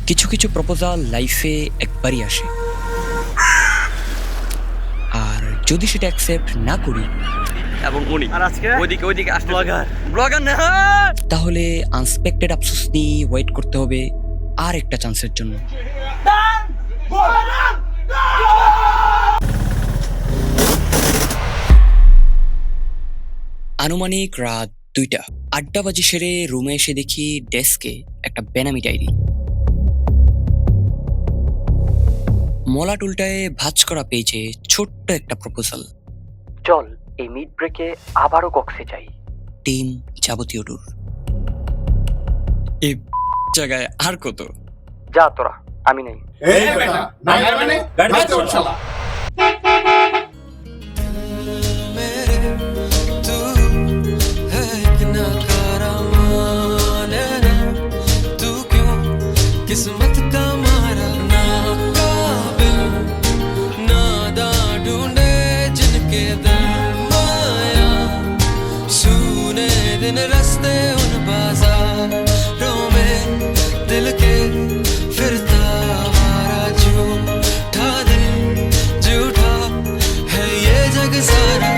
কিছু কিছু প্রপোজাল লাইফে একবারই আসে, আর যদি সেটা অ্যাকসেপ্ট না করি এবং উনি আর আজকে ওইদিকে আসতে ব্লগার না। তাহলে আনএক্সপেক্টেড আফসোস নিয়ে ওয়েট করতে হবে আর একটা চান্সের জন্য। আনুমানিক রাত 2টা। আড্ডাবাজি সেরে রুমে এসে দেখি ডেস্কে একটা বেনামি ডায়েরি। মলাট উল্টায় ভাঁজ করা পেজে ছোট্ট একটা প্রপোজাল। চল এই মিড ব্রেকে আবারও কক্সে যাই, টিম যাবতীয় ট্যুর। এই জায়গায় আর কত? যা তোরা, আমি নেই। এই বেটা নাই মানে গাড়ি চল শালা। किस्मत का मारा ना काबिल नादा ढूंढे जिनके दिल माया सुने दिन रास्ते उन बाजारों में दिल के फिरता हमारा झूठा दिल झूठा है ये जग सारा।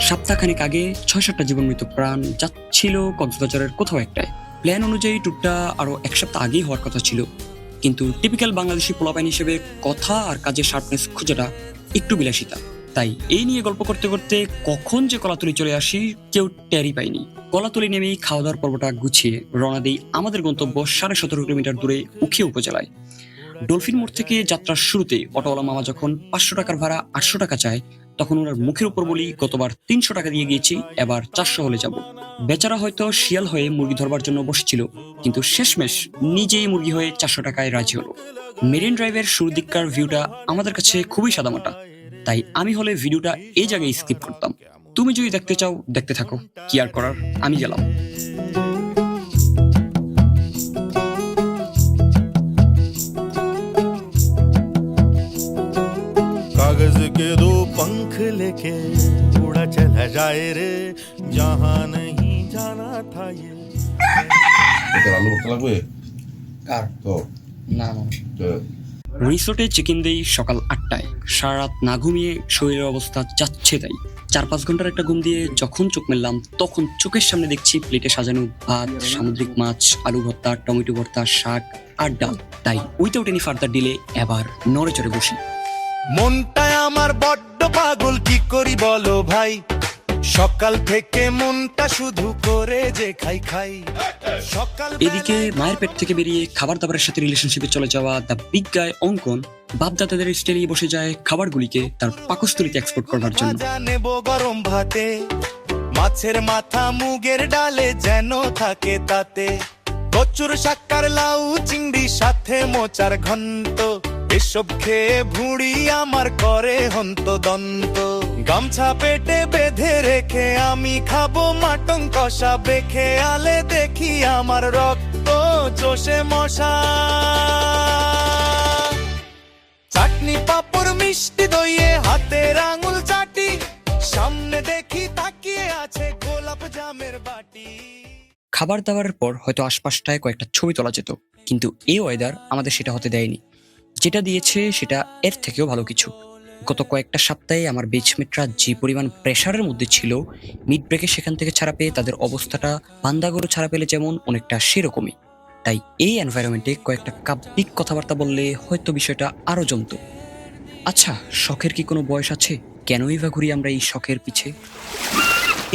সপ্তাহখানেক আগে 6-7টা জীবন মৃত্যু প্রাণ যাচ্ছিল কক্সবাজারের কোথাও একটায়। প্ল্যান অনুযায়ী ট্যুরটা আরো এক সপ্তাহ আগেই হওয়ার কথা ছিল, কিন্তু টিপিক্যাল বাংলাদেশি পোলাপাইন হিসেবে কথা আর কাজের শার্পনেস খোঁজাটা একটু বিলাসিতা। তাই এই নিয়ে গল্প করতে করতে কখন যে কলাতলি চলে আসি কেউ টেরই পাইনি। কলাতলি নেমেই খাওয়া দাওয়ার পর্বটা গুছিয়ে রওনা দেই আমাদের গন্তব্য 17.5 কিলোমিটার দূরে উখিয়া উপজেলায়। ডলফিন মোড় থেকে যাত্রার শুরুতে অটোওয়ালা মামা যখন 500 টাকার ভাড়া 800 টাকা চায়, তখন ওনার মুখের উপর বলি গতবার 300 টাকা দিয়ে গিয়েছি, এবার 400 হলে যাব। বেচারা হয়তো শিয়াল হয়ে মুরগি ধরবার জন্য বসেছিল, কিন্তু শেষমেশ নিজেই মুরগি হয়ে 400 টাকায় রাজি হলো। মেরিন ড্রাইভের শুরুর দিককার ভিউটা আমাদের কাছে খুবই সাদামাটা, তাই আমি হলে ভিডিওটা এই জায়গায় স্কিপ করতাম। তুমি যদি দেখতে চাও দেখতে থাকো, কি আর করার, আমি গেলাম। कागज के दो पंख लेके उड़ा चला जाए रे जहां नहीं जाना था ये। তোর আলু ভর্তা লাগবে কার তো না তো রিসোর্টে চেক ইন দেই সকাল 8টায়। সারা রাত না ঘুমিয়ে শরীরের অবস্থা যাচ্ছে তাই। 4-5 ঘন্টার একটা ঘুম দিয়ে যখন চোখ মেললাম, তখন চোখের সামনে দেখছি প্লেটে সাজানো ভাত, সামুদ্রিক মাছ, আলু ভর্তা, টমেটো ভর্তা, শাক আর ডাল। তাই উইথাউট এনি ফার্দার ডিলে এবার নড়ে চড়ে বসি। মনটা আমার বড্ড পাগল, কি করি বলো ভাই, সকাল থেকে মনটা শুধু করে যে খাই খাই। সকাল এদিকে মায়ের পেট থেকে বেরিয়ে খাবার দাবারের সাথে রিলেশনশিপে চলে যাওয়া দ্য বিগ গায় অঙ্কন বাপদাদাদের স্টাইলে বসে যায় খাবারগুলিকে তার পাকস্থলীতে এক্সপোর্ট করবার জন্য। নেব গরম ভাতে, মাছের মাথা মুগের ডালে যেন থাকে তাতে, কচুর শাকার লাউ চিংড়ি সাথে মোচার ঘন্ট, এসব খেয়ে ভুঁড়ি আমার করে হন্ত দন্ত। গামছা পেটে বেঁধে রেখে আমি খাবো মাটন কষা, বেখে আলে দেখি আমার রক্ত চষে মশা। চাটনি পাপড় মিষ্টি দইয়ে হাতের আঙুল চাটি, সামনে দেখি তাকিয়ে আছে গোলাপ জামের বাটি। খাবার দাবারের পর হয়তো আশপাশটায় কয়েকটা ছবি তোলা যেত, কিন্তু এই ওয়েদার আমাদের সেটা হতে দেয়নি। যেটা দিয়েছে সেটা এর থেকেও ভালো কিছু। গত কয়েকটা সপ্তাহে আমার বেচমেটরা যে পরিমাণ প্রেশারের মধ্যে ছিল, মিড ব্রেকে সেখান থেকে ছাড়া পেয়ে তাদের অবস্থাটা বান্দাগরু ছাড়া পেলে যেমন অনেকটা সেরকমই। তাই এই এনভায়রনমেন্টে কয়েকটা কাব্যিক কথাবার্তা বললে হয়তো বিষয়টা আরো জমতো। আচ্ছা, শখের কি কোনো বয়স আছে? কেনই বা ঘুরি আমরা এই শখের পিছে?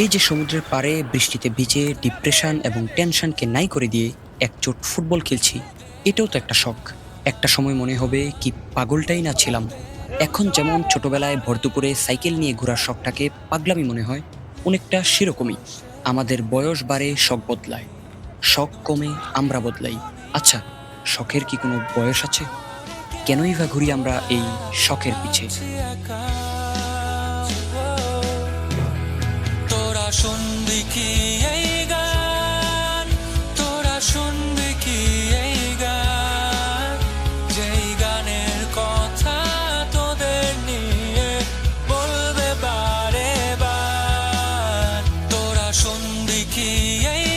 এই যে সমুদ্রের পাড়ে বৃষ্টিতে ভিজে ডিপ্রেশন এবং টেনশনকে নাই করে দিয়ে একচোট ফুটবল খেলছি, এটাও তো একটা শখ। একটা সময় মনে হবে কি পাগলটাই না ছিলাম। এখন যেমন ছোটবেলায় ভর দুপুরে সাইকেল নিয়ে ঘোরার শখটাকে পাগলামি মনে হয়, অনেকটা সেরকমই আমাদের বয়স বাড়ে শখ বদলায়, শখ কমে আমরা বদলাই। আচ্ছা, শখের কি কোনো বয়স আছে? কেনই বা ঘুরি আমরা এই শখের পিছে? তোরা শুনবি কি এই গান, তোরা শুনবি কি এই গান, যেই গানের কথা তোদের নিয়ে বলবে বারে বার। তোরা শুনবি কি এই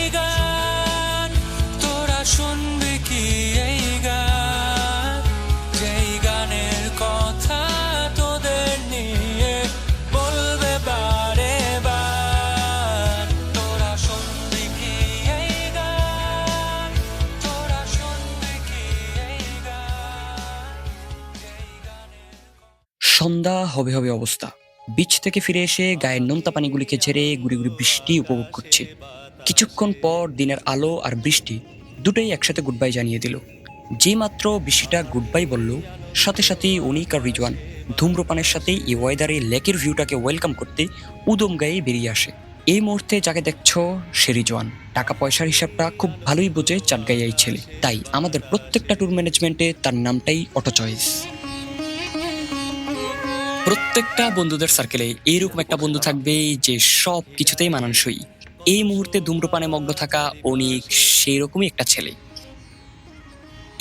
হবে হবে অবস্থা। বিচ থেকে ফিরে এসে গায়ের নোনতা পানিগুলিকে ঝেড়ে গুড়ি গুড়ি বৃষ্টি উপভোগ করছি। কিছুক্ষণ পর দিনের আলো আর বৃষ্টি দুটোই একসাথে গুড বাই জানিয়ে দিল। যে মাত্র বৃষ্টিটা গুড বাই বলল, সাথে সাথেই অনিক আর রিজওয়ান ধূম্রপানের সাথে এই ওয়েদারে লেকের ভিউটাকে ওয়েলকাম করতে উদম গায়ে বেরিয়ে আসে। এই মুহূর্তে যাকে দেখছো সে রিজওয়ান। টাকা পয়সার হিসাবটা খুব ভালোই বোঝে চাটগাঁইয়া এই ছেলে, তাই আমাদের প্রত্যেকটা ট্যুর ম্যানেজমেন্টে তার নামটাই অটো চয়েস। প্রত্যেকটা বন্ধুদের সার্কেলে এইরকম একটা বন্ধু থাকবে যে সব কিছুতেই মানানসই। এই মুহূর্তে ধূম্রপানে মগ্ন থাকা অনিক সেই রকমই একটা ছেলে।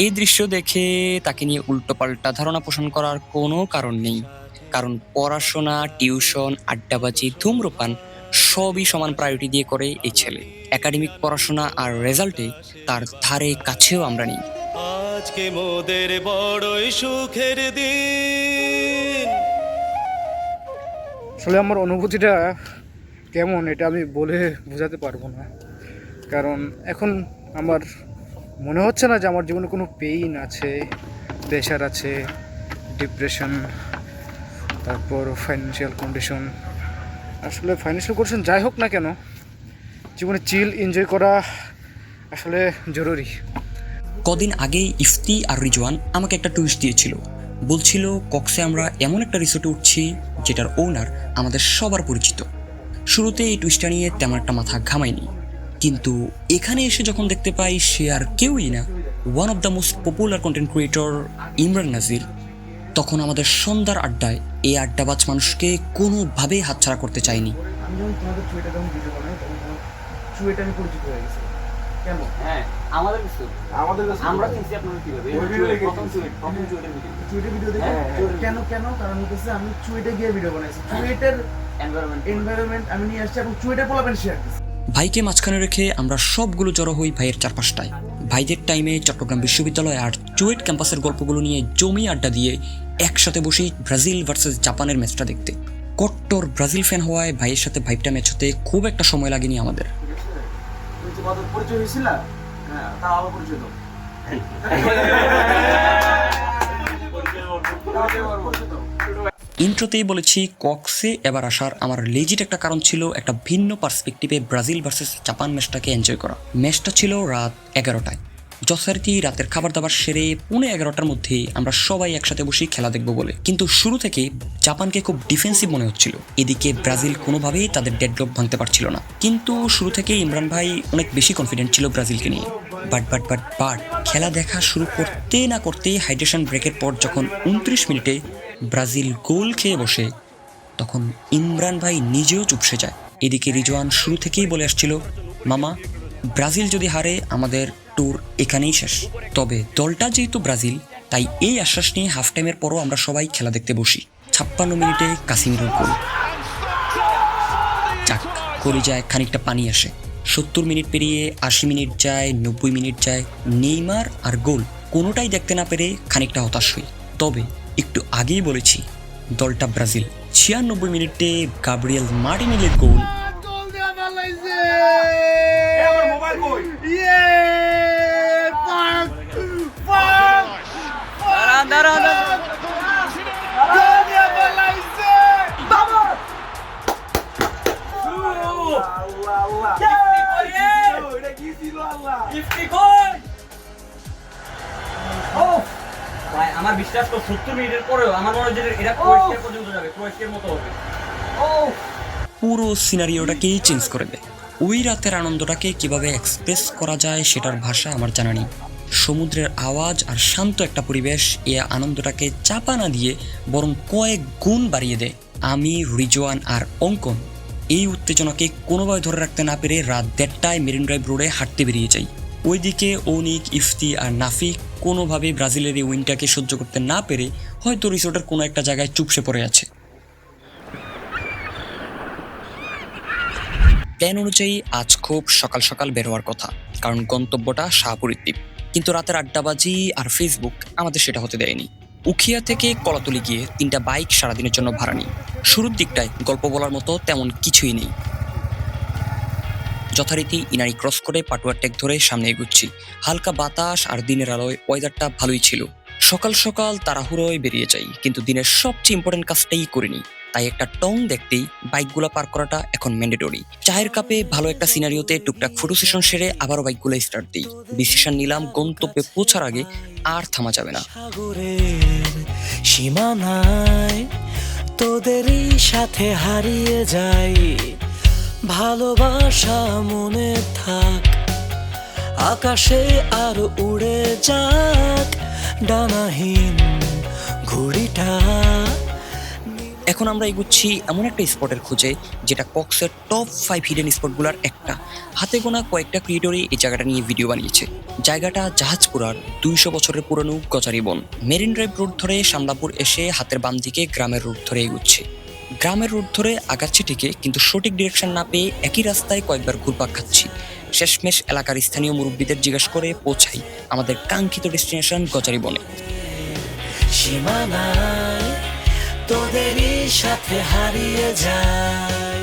এই দৃশ্য দেখে তাকে নিয়ে উল্টোপাল্টা ধারণা পোষণ করার কোনো কারণ নেই, কারণ পড়াশোনা, টিউশন, আড্ডাবাজি, ধূম্রপান সবই সমান প্রায়োরিটি দিয়ে করে এই ছেলে। একাডেমিক পড়াশোনা আর রেজাল্টে তার ধারে কাছেও আমরা নেই। আজকে মোদের বড়ই সুখের দিন। আসলে আমার অনুভূতিটা কেমন এটা আমি বলে বোঝাতে পারবো না, কারণ এখন আমার মনে হচ্ছে না যে আমার জীবনে কোনো পেইন আছে, প্রেশার আছে, ডিপ্রেশন, তারপর ফাইন্যান্সিয়াল কন্ডিশন। আসলে ফাইন্যান্সিয়াল কন্ডিশন যাই হোক না কেন, জীবনে চিল এনজয় করা আসলে জরুরি। কদিন আগেই ইফতি আর রিজওয়ান আমাকে একটা টুইস্ট দিয়েছিল। বলছিল কক্সে আমরা এমন একটা রিসোর্টে উঠছি যেটার ওনার আমাদের সবার পরিচিত। শুরুতে এই টুইস্টটা নিয়ে তেমন একটা মাথা ঘামাইনি, কিন্তু এখানে এসে যখন দেখতে পাই সে আর কেউই না, one of the most popular content creator Imran Nazir, তখন আমাদের সন্ধ্যার আড্ডায় এই আড্ডাবাজ মানুষকে কোনোভাবেই হাতছাড়া করতে চাইনি। আমি যখন তোমাদের চুয়েটা যখন ভিডিও বানাই তখন চুয়েটা আমি পরিচিত হয়ে গেছি। কেন? হ্যাঁ আমাদের কাছে আমাদের কাছে আমরা চিনছি আপনারা কিভাবে প্রথম চুয়েটের ভিডিও চুয়েটের ভিডিও দেখে কেন কারণ হচ্ছে আমি চুয়েটে গিয়ে ভিডিও বানাইছি, চুয়েটের এনভায়রনমেন্ট আমি নিয়ে আসছি এবং চুয়েটের পোলাপেন শেয়ার করছি। ভাইকে মাঝখানে রেখে আমরা সবগুলো জড়ো হই ভাইয়ের চারপাশটায়। ভাইদের টাইমে চট্টগ্রাম বিশ্ববিদ্যালয় আর চুয়েট ক্যাম্পাসের গল্পগুলো নিয়ে জমি আড্ডা দিয়ে একসাথে বসি ব্রাজিল ভার্সেস জাপানের ম্যাচটা দেখতে। কট্টর ব্রাজিল ফ্যান হওয়ায় ভাইয়ের সাথে ভাইবটা ম্যাচ হতে খুব একটা সময় লাগেনি আমাদের। পরিচয় হয়েছিল? হ্যাঁ, তার আলো পরিচয় দাও। ইন্ট্রোতেই বলেছি কক্সে এবার আসার আমার লেজিট একটা কারণ ছিল একটা ভিন্ন পার্সপেক্টিভে ব্রাজিল ভার্সেস জাপান ম্যাচটাকে এনজয় করা। ম্যাচটা ছিল রাত 11টায়। যথারীতি রাতের খাবার দাবার সেরে 11:30টার মধ্যে আমরা সবাই একসাথে বসে খেলা দেখবো বলে, কিন্তু শুরু থেকে জাপানকে খুব ডিফেন্সিভ মনে হচ্ছিল। এদিকে ব্রাজিল কোনোভাবেই তাদের ডেডলক ভাঙতে পারছিল না, কিন্তু শুরু থেকে ইমরান ভাই অনেক বেশি কনফিডেন্ট ছিল ব্রাজিলকে নিয়ে। বাট খেলা দেখা শুরু করতে না করতেই হাইড্রেশন ব্রেকের পর যখন 29 মিনিটে ব্রাজিল গোল খেয়ে বসে, তখন ইমরান ভাই নিজেও চুপসে যায়। এদিকে রিজওয়ান শুরু থেকেই বলে আসছিল, মামা ব্রাজিল যদি হারে আমাদের ট্যুর এখানেই শেষ। তবে দলটা যেহেতু ব্রাজিল, তাই এই আশ্বাস নিয়ে হাফ টাইমের পরও আমরা সবাই খেলা দেখতে বসি। 56 মিনিটে কাসিমিরোর গোল, চাক কলিজায় খানিকটা পানি আসে। 70 মিনিট পেরিয়ে 80 মিনিট যায়, 90 মিনিট যায়, নেইমার আর গোল কোনোটাই দেখতে না পেরে খানিকটা হতাশ হই। তবে একটু আগেই বলেছি দলটা ব্রাজিল। 96 মিনিটে গাব্রিয়েল মার্টিনেলির গোল, আমার বিশ্বাস তো 70 মিনিটের পরেও আমার মনে হয় যে এটা ক্রোয়েশিয়া পর্যন্ত যাবে, ক্রোয়েশিয়ার মতো হবে। পুরো সিনারিওটাকেই চেঞ্জ করে দেয়। ওই রাতের আনন্দটাকে কিভাবে এক্সপ্রেস করা যায় সেটার ভাষা আমার জানা নেই। সমুদ্রের আওয়াজ আর শান্ত একটা পরিবেশ এই আনন্দটাকে চাপা না দিয়ে বরং কয়েক গুণ বাড়িয়ে দেয়। আমি, রিজওয়ান আর অঙ্কন এই উত্তেজনাকে কোনোভাবে ধরে রাখতে না পেরে রাত 1:30টায় মেরিন ড্রাইভ রোডে হাঁটতে বেরিয়ে যাই। ওইদিকে অনিক, ইফতি আর নাফি কোনোভাবে ব্রাজিলের এই উইনটাকে সহ্য করতে না পেরে হয়তো রিসোর্টের কোনো একটা জায়গায় চুপসে পড়ে আছে। প্ল্যান অনুযায়ী আজ খুব সকাল সকাল বের হওয়ার কথা, কারণ গন্তব্যটা শাহপুরীর দ্বীপ। কিন্তু রাতের আড্ডাবাজি আর ফেসবুক আমাদের সেটা হতে দেয়নি। উখিয়া থেকে কলাতলি গিয়ে 3টা বাইক সারাদিনের জন্য ভাড়া নিই। শুরুর দিকটায় গল্প বলার মতো তেমন কিছুই নেই। যথারীতি ইনারি ক্রস করে পাটুয়ার টেক ধরে সামনে এগুচ্ছি। হালকা বাতাস আর দিনের আলোয় ওয়েদারটা ভালোই ছিল। সকাল সকাল তাড়াহুড়োয় বেরিয়ে যাই, কিন্তু দিনের সবচেয়ে ইম্পর্টেন্ট কাজটাই করিনি। তাই একটা টং দেখতেই বাইকগুলো পার করাটা এখন ম্যান্ডেটরি। চায়ের কাপে ভালো একটা সিনারিওতে টুকটাক ফটো সেশন সেরে আবারও বাইকগুলো স্টার্ট দিই। ডিসিশন নিলাম গন্তব্যে পৌঁছার আগে আর থামা যাবে না। সাগরের সীমানায় তোদেরই সাথে হারিয়ে যাই, ভালোবাসা মনে থাক, আকাশে আর উড়ে যাক ডানাহীন ঘুড়িটা। এখন আমরা এগুচ্ছি এমন একটা স্পটের খোঁজে যেটা কক্সের টপ 5 হিডেন স্পটগুলোর একটা। হাতে গোনা কয়েকটা ক্রিয়েটরই এই জায়গাটা নিয়ে ভিডিও বানিয়েছে। জায়গাটা জাহাজপুরার 200 বছরের পুরনো গজারি বন। মেরিন ড্রাইভ রোড ধরে শামলাপুর এসে হাতের বাম দিকে গ্রামের রোড ধরে এগুচ্ছে। গ্রামের রোড ধরে আগাচ্ছি ঠিকই, কিন্তু সঠিক ডিরেকশন না পেয়ে একই রাস্তায় কয়েকবার ঘুরপাক খাচ্ছি। শেষমেশ এলাকার স্থানীয় মুরব্বীদের জিজ্ঞেস করে পৌঁছাই আমাদের কাঙ্ক্ষিত ডেস্টিনেশন গজারি বনে। সীমানায় তোদেরই সাথে হারিয়ে যাই।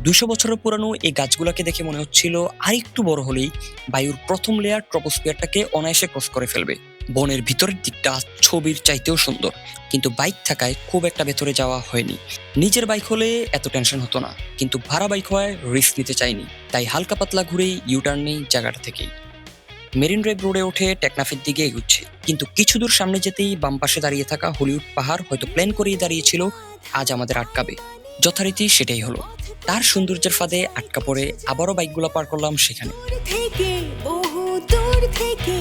200 বছরের পুরানো এই গাছগুলোকে দেখে মনে হচ্ছিল আরেকটু বড় হলেই বায়ুর প্রথম লেয়ার ট্রপোস্ফিয়ারটাকে অনায়াসে ক্রস করে ফেলবে। বনের ভিতরের দিকটা ছবির চাইতেও সুন্দর, কিন্তু বাইক থাকায় খুব একটা ভেতরে যাওয়া হয়নি। নিজের বাইক হলে এত টেনশন হতো না, কিন্তু ভাড়া বাইক হওয়ায় রিস্ক নিতে চাইনি, তাই হালকা পাতলা ঘুরেই ইউটার্ন নেই জায়গাটা থেকেই। মেরিন ড্রাইভ রোডে উঠে টেকনাফের দিকে এগুচ্ছে, কিন্তু কিছু দূর সামনে যেতেই বাম পাশে দাঁড়িয়ে থাকা হলিউড পাহাড় হয়তো প্ল্যান করেই দাঁড়িয়েছিল আজ আমাদের আটকাবে। যথারীতি সেটাই হলো। তার সৌন্দর্যের ফাঁদে আটকা পড়ে আবারও বাইকগুলো পার করলাম সেখানে। থেকে বহু দূর থেকে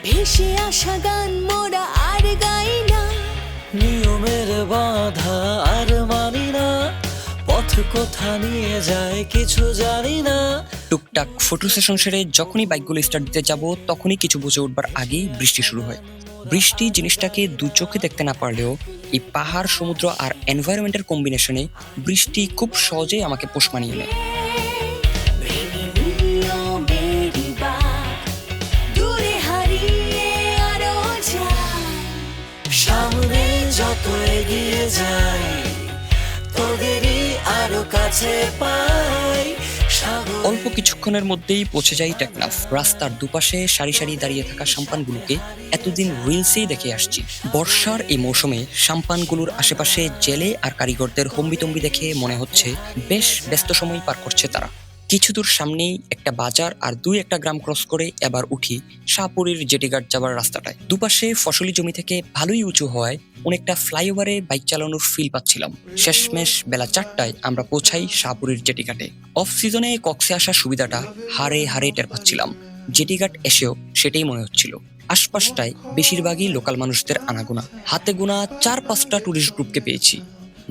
ভেসে আসা গান মোরা আর গাই না, নিয়মের বাধা আর মানি না, পথ কোথা নিয়ে যায় কিছু জানি না। টুকটাক ফটো সেশন সেরে যখনই বাইকগুলো স্টার্ট দিতে যাব তখনই কিছু বুঝে উঠবার আগেই বৃষ্টি শুরু হয়। বৃষ্টি জিনিসটাকে দু চোখে দেখতে না পারলেও এই পাহাড়, সমুদ্র আর এনভায়রনমেন্টের কম্বিনেশনে বৃষ্টি খুব সহজেই আমাকে পোষ মানিয়ে নেয়। ভেঙে নিল বেড়িবা, দূরে হারিয়ে আরো যায়। সামনে যত এগিয়ে যাই তোদেরই আরো কাছে পাই। অল্প কিছুক্ষণের মধ্যেই পৌঁছে যাই টেকনাফ। রাস্তার দুপাশে সারি সারি দাঁড়িয়ে থাকা সাম্পানগুলোকে এতদিন রিলসেই দেখে আসছি। বর্ষার এই মৌসুমে সাম্পানগুলোর আশেপাশে জেলে আর কারিগরদের হম্বিতম্বি দেখে মনে হচ্ছে বেশ ব্যস্ত সময় পার করছে তারা। কিছু দূর সামনেই একটা বাজার আর একটা গ্রাম ক্রস করে এবার উঠি শাহপুরীর জেটিঘাট যাবার রাস্তাটায়। দুপাশে ফসলি জমি থেকে ভালোই উঁচু হওয়ায় অনেকটা ফ্লাইওভারে বাইক চালানোর ফিল পাচ্ছিলাম। শেষমেশ বেলা 4টায় আমরা পৌঁছাই শাহপুরীর জেটিঘাটে। অফ সিজনে কক্সে আসার সুবিধাটা হারে হারে টের পাচ্ছিলাম। জেটিঘাট এসেও সেটাই মনে হচ্ছিল। আশপাশটায় বেশিরভাগই লোকাল মানুষদের আনাগোনা। হাতে গোনা 4-5টা টুরিস্ট গ্রুপকে পেয়েছি।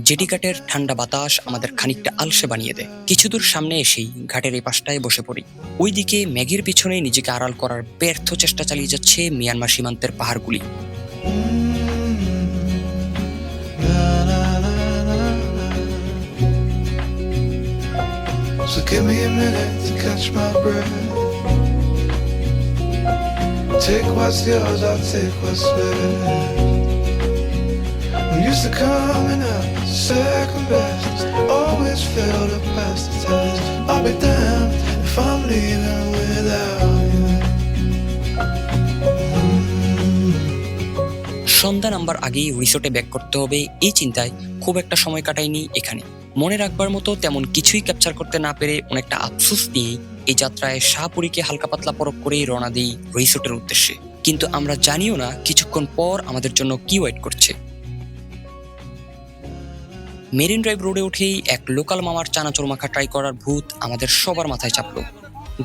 জেটিঘাটের ঠান্ডা বাতাস আমাদের খানিকটা আলসে বানিয়ে দেয়। কিছু দূর সামনে এসেই ঘাটের এই পাশটায় বসে পড়ি। ওইদিকে মেঘের পিছনে নিজেকে আড়াল করার ব্যর্থ চেষ্টা চালিয়ে যাচ্ছে মিয়ানমার সীমান্তের পাহাড়গুলি। So give me a minute to catch my breath. Take what's yours, I'll take what's left. I'm used to coming up second best. Always fail to pass the test. I'll be damned if I'm leaving without you. Sandhya number আগেই রিসোর্টে back করতে হবে এই চিন্তায় খুব একটা সময় কাটাইনি এখানে। মনে রাখবার মতো তেমন কিছুই ক্যাপচার করতে না পেরে অনেকটা আফসোস নিয়ে এই যাত্রায় শাহপুরীকে হালকা পাতলা পরখ করেই রওনা দিই রিসোর্টের উদ্দেশ্যে। কিন্তু আমরা জানিও না কিছুক্ষণ পর আমাদের জন্য কি ওয়েট করছে। মেরিন ড্রাইভ রোডে উঠেই এক লোকাল মামার চানাচুর মাখা ট্রাই করার ভূত আমাদের সবার মাথায় চাপলো।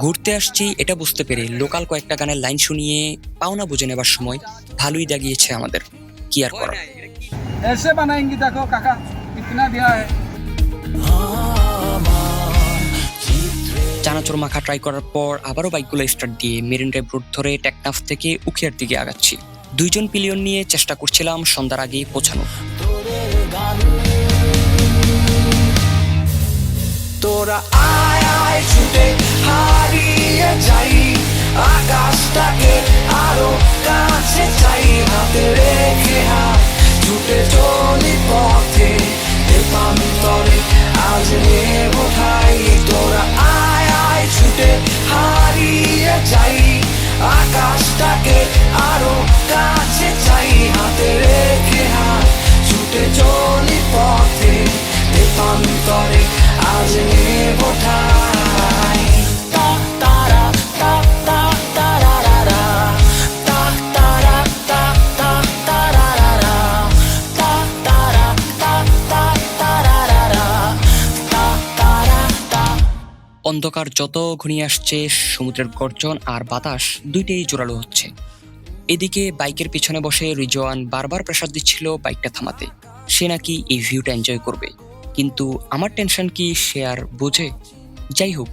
ঘুরতে আসছি এটা বুঝতে পেরে লোকাল কয়েকটা গানের লাইন শুনিয়ে পাওনা বুঝে নেবার সময় ভালোই দাগিয়েছে আমাদের। কি আর করার। ऐसे बनाएंगे देखो काका कितना दिया है। চানাচুর মাখা ট্রাই করার পর আবারও বাইকগুলো স্টার্ট দিয়ে মেরিন ড্রাইভ রোড ধরে টেকনাফ থেকে উখিয়ার দিকে আগাচ্ছি। 2 জন পিলিয়ন নিয়ে চেষ্টা করছিলাম সন্ধ্যার আগে পৌঁছানো। তোরা আয় আয় ছুটে হারিয়ে যাই, আকাশটাকে আরো কাছে চাই, হাতে রেখে হাত ছুটে চলি পথে পান্তরে আজ নেব ঠাই। তোরা আয় আয় ছুটে হারিয়ে অন্ধকার যত ঘনিয়ে আসছে, সমুদ্রের গর্জন আর বাতাস দুইটাই জোরালো হচ্ছে। এদিকে বাইকের পিছনে বসে রিজওয়ান বারবার প্রেসার দিচ্ছিল বাইকটা থামাতে। সে নাকি এই ভিউটা এনজয় করবে, কিন্তু আমার টেনশন কি সে আর বোঝে? যাই হোক,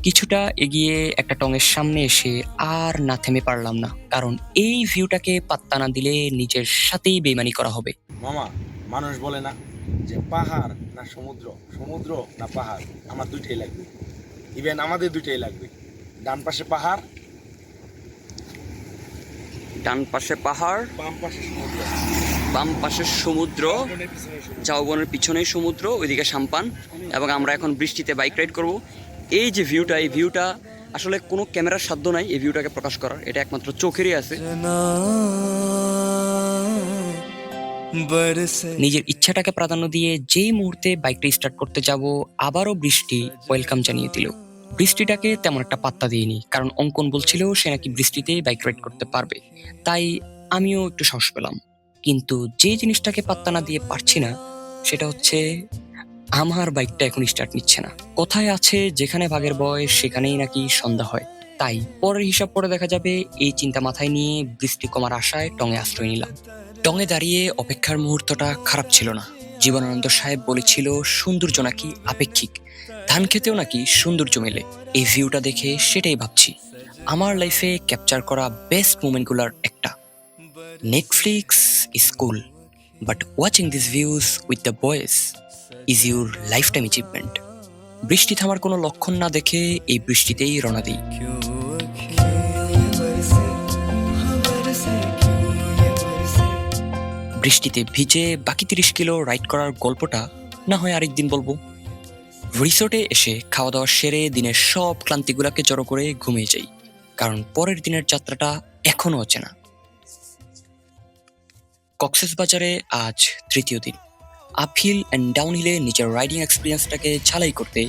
কিছুটা এগিয়ে একটা টঙের সামনে এসে আর না থেমে পারলাম না, কারণ এই ভিউটাকে পাত্তা না দিলে নিজের সাথেই বেইমানি করা হবে। মামা, মানুষ বলে না যে পাহাড় না সমুদ্র, সমুদ্র না পাহাড়, আমার দুইটাই লাগবে। ইভেন আমাদের দুইটাই লাগবে। ডান পাশে পাহাড়, ডান পাশে পাহাড়, বাম পাশে সমুদ্র। বাম পাশে সমুদ্র, ঝাউবনের পিছনে সমুদ্র, ওইদিকে সাম্পান। এবং আমরা এখন বৃষ্টিতে বাইক রাইড করব। এই যে ভিউটা, এই ভিউটা আসলে কোনো ক্যামেরার সাধ্য নাই এই ভিউটাকে প্রকাশ করার, এটা একমাত্র চোখেরই আছে। নিজের ইচ্ছাটাকে প্রাধান্য দিয়ে যেই মুহূর্তে বাইকটা স্টার্ট করতে যাব, আবারও বৃষ্টি ওয়েলকাম জানিয়ে দিল। বৃষ্টিটাকে তেমন একটা পাত্তা দিইনি, কারণ অঙ্কন বলছিল সে নাকি বৃষ্টিতেই বাইক রাইড করতে পারবে, তাই আমিও একটু সাহস পেলাম। কিন্তু যে জিনিসটাকে পাত্তা না দিয়ে পারছি না, সেটা হচ্ছে আমার বাইকটা এখন স্টার্ট নিচ্ছে না। কথায় আছে, যেখানে বাঘের ভয় সেখানেই নাকি সন্ধ্যা হয়। তাই পরের হিসাব করে দেখা যাবে, এই চিন্তা মাথায় নিয়ে বৃষ্টি কমার আশায় টঙে আশ্রয় নিলাম। টঙে দাঁড়িয়ে অপেক্ষার মুহূর্তটা খারাপ ছিল না। জীবনানন্দ সাহেব বলেছিল সৌন্দর্য নাকি আপেক্ষিক, ধান খেতেও নাকি সৌন্দর্য মেলে। এই ভিউটা দেখে সেটাই ভাবছি, আমার লাইফে ক্যাপচার করা বেস্ট মোমেন্টগুলোর একটা। Netflix is cool, but watching this views with the boys is your life time achievement. বৃষ্টি থামার কোনো লক্ষণ না দেখে এই বৃষ্টিতেই রওনা দিই। বৃষ্টিতে ভিজে বাকি 30 কিলো রাইড করার গল্পটা না হয় আরেকদিন বলবো। রিসোর্টে এসে খাওয়া দাওয়া সেরে দিনের সব ক্লান্তিগুলাকে জড়ো করে ঘুমিয়ে যাই, কারণ পরের দিনের যাত্রাটা এখনো অচেনা। কক্সবাজারে আজ তৃতীয় দিন। আপহিল অ্যান্ড ডাউনহিলে নিজের রাইডিং এক্সপিরিয়েন্সটাকে ঝালাই করতে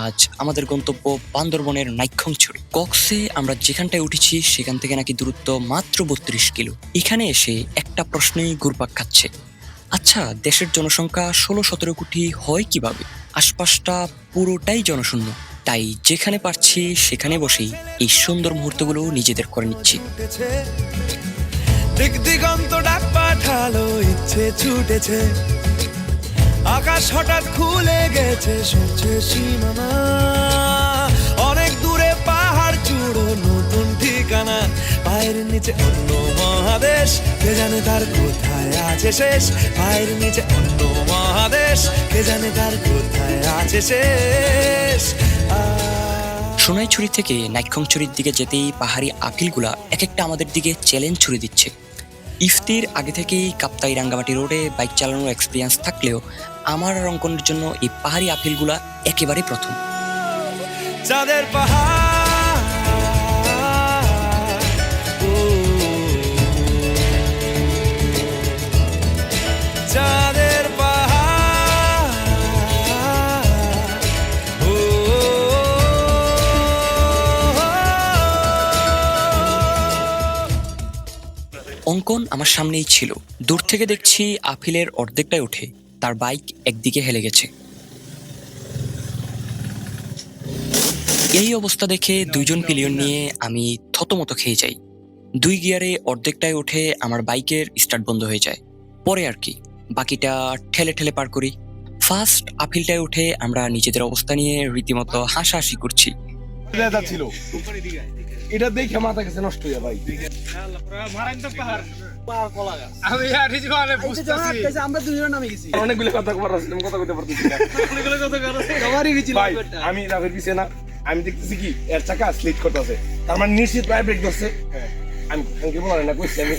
আজ আমাদের গন্তব্য বান্দরবনের নাইক্ষ্যংছড়ি। কক্সে আমরা যেখানটায় উঠেছি সেখান থেকে নাকি দূরত্ব মাত্র 32 কিলো। এখানে এসে একটা প্রশ্নই ঘুরপাক খাচ্ছে, আচ্ছা দেশের জনসংখ্যা 16-17 কোটি হয় কিভাবে? আশপাশটা পুরোটাই জনশূন্য। তাই যেখানে পারছি সেখানে বসেই এই সুন্দর মুহূর্তগুলো নিজেদের করে নিচ্ছি। দিক দিগন্ত ডাক পাঠালো, ইচ্ছে ছুটেছে, আকাশ হঠাৎ খুলে গেছে, সরছে সীমানা, অনেক দূরে পাহাড় চূড়ো, নতুন ঠিকানা, পায়ের নিচে অন্য মহাদেশ, কে জানে তার কোথায় আছে শেষ, পায়ের নিচে অন্য মহাদেশ, কে জানে তার কোথায় আছে শেষ। সোনাইছড়ি থেকে নাইক্ষ্যংছড়ির দিকে যেতেই পাহাড়ি আপিলগুলা এক একটা আমাদের দিকে চ্যালেঞ্জ ছুড়ে দিচ্ছে। ইফতির আগে থেকেই কাপ্তাই রাঙ্গামাটি রোডে বাইক চালানোর এক্সপিরিয়েন্স থাকলেও আমার আর অঙ্কনের জন্য এই পাহাড়ি আপিলগুলা একেবারে প্রথম। চাঁদের পাহাড়, চাঁদের পাহাড়, অঙ্কন আমার সামনেই ছিল। দূর থেকে দেখছি আপিলের অর্ধেকটাই উঠে তার বাইক একদিকে হেলে গেছে। এই অবস্থা দেখে দুইজন পিলিয়ন নিয়ে আমি থতমত খেয়ে যাই। 2 গিয়ারে অর্ধেকটাই উঠে আমার বাইকের স্টার্ট বন্ধ হয়ে যায়। পরে আর কি, বাকিটা ঠেলে ঠেলে পার করি। ফার্স্ট আপিলটায় উঠে আমরা নিজেদের অবস্থা নিয়ে রীতিমতো হাসাহাসি করছি। ছিল এটা দেখে মাথা গেছে নষ্ট হয়ে ভাই। অনেকগুলো কথা কথা কইতে পারতেছি না। ভাই আমি রাবের পিছে না, আমি দেখতেছি কি এর চাকা স্লিপ করতেছে, তার মানে নিশ্চিত পায়ে ব্রেক ধরছে। আমি কি বলার না কইছি আমি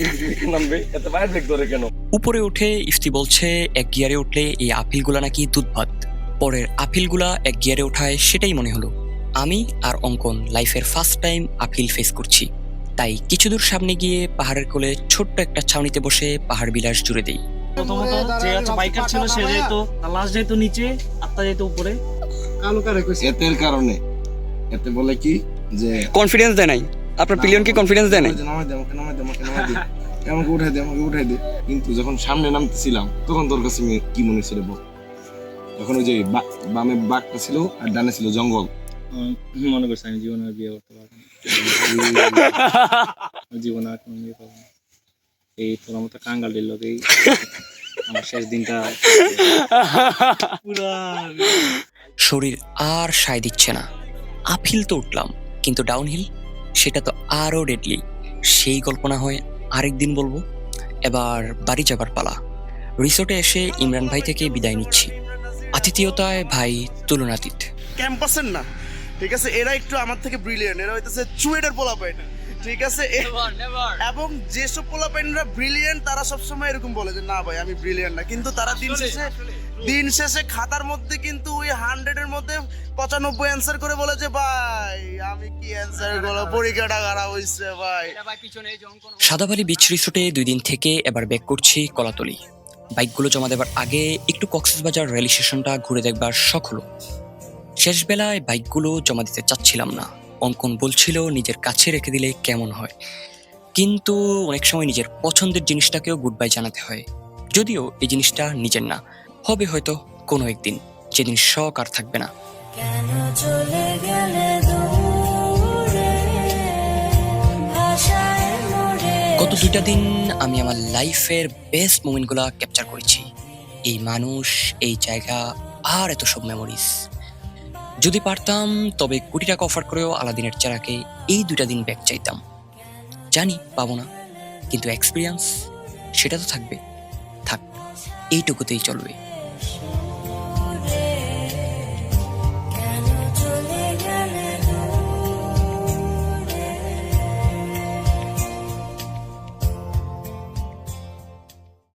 নামবে এত পায়ে ব্রেক ধরে কেন? উপরে উঠে ইফতি বলছে 1 গিয়ারে উঠলে এই আপিলগুলা নাকি দুধ ভাত। পরের আপিলগুলা 1 গিয়ারে ওঠায় সেটাই মনে হলো। আমি আর অঙ্কন লাইফের ফার্স্ট টাইম আপিল ফেস করছি, তাই কিছু দূর সামনে গিয়ে পাহাড়ের কোলে ছোট্ট একটা ছাউনিতে বসে পাহাড় বিলাস জুড়ে দেই। প্রথমত যে বাইকার ছিল সে যেত, লাশ যেত নিচে, আত্মা যেত উপরে। এতের কারণে এতে বলে কি যে কনফিডেন্স দেয় নাই, আপনার পিলিয়ন কি কনফিডেন্স দেয় নাই? আমাকে উঠাই দে। কিন্তু যখন সামনে নামতেছিলাম তখন তোর কাছে কি মনে ছিল বল? তখন ওই যে বামে বাঘটা ছিল আর ডানে ছিল জঙ্গল, মনে করছি আমি জীবনে আর বিয়ে করতে পারবো না। জীবনে আর কোনো বিয়ে পাবো না। এই তোর মতো কাঙ্গালের লোকেই আমার শেষ দিনটা শরীর আর সায় দিচ্ছে না। আপহিল তো উঠলাম, কিন্তু ডাউনহিল সেটা তো আরো ডেডলি। সেই গল্প না হয় আরেকদিন বলবো। এবার বাড়ি যাবার পালা। রিসোর্টে এসে ইমরান ভাই থেকে বিদায় নিচ্ছি। আতিথেয়তায় ভাই তুলনাতীত। ক্যাম্পাসের না, ঠিক আছে, এরা একটু আমার থেকে ব্রিলিয়েন্ট, এরা হইতেছে চুয়েটের পোলাপাইন, ঠিক আছে। এবং যেসব পোলাপাইনরা ব্রিলিয়েন্ট তারা সবসময় এরকম বলে যে না ভাই আমি ব্রিলিয়েন্ট না, কিন্তু তারা দিন শেষে খাতার মধ্যে কিন্তু ওই 100-এর মধ্যে 95 অ্যান্সার করে বলে যে ভাই আমি কি অ্যান্সার গুলো পরীক্ষাটা খারাপ হইছে ভাই। সাদাবালি বিচ রিসোর্টে 2 দিন থেকে এবার ব্যাক করছি কলাতলি। বাইকগুলো জমা দেবার আগে একটু কক্সবাজার রেল স্টেশনটা ঘুরে দেখবার শখ হলো। শেষ বেলায় বাইকগুলো জমা দিতে চাচ্ছিলাম না। অঙ্কন বলছিল নিজের কাছে রেখে দিলে কেমন হয়, কিন্তু অনেক সময় নিজের পছন্দের জিনিসটাকেও গুড বাই জানাতে হয়। যদিও এই জিনিসটা নিজের না, হবে হয়তো কোনো একদিন, যেদিন শখ আর থাকবে না। কেন চলে গেলে দূরে ভাষায় মোড়ে গত 2টা দিন আমি আমার লাইফের বেস্ট মোমেন্টগুলো ক্যাপচার করেছি। এই মানুষ, এই জায়গা আর এত সব মেমোরিজ। যদি পারতাম তবে কোটি টাকা অফার করেও আলাদিনের চেরাকে এই 2টা দিন ব্যাক চাইতাম। জানি পাবো না, কিন্তু এক্সপিরিয়েন্স সেটা তো থাকবে। থাক, এইটুকুতেই চলবে।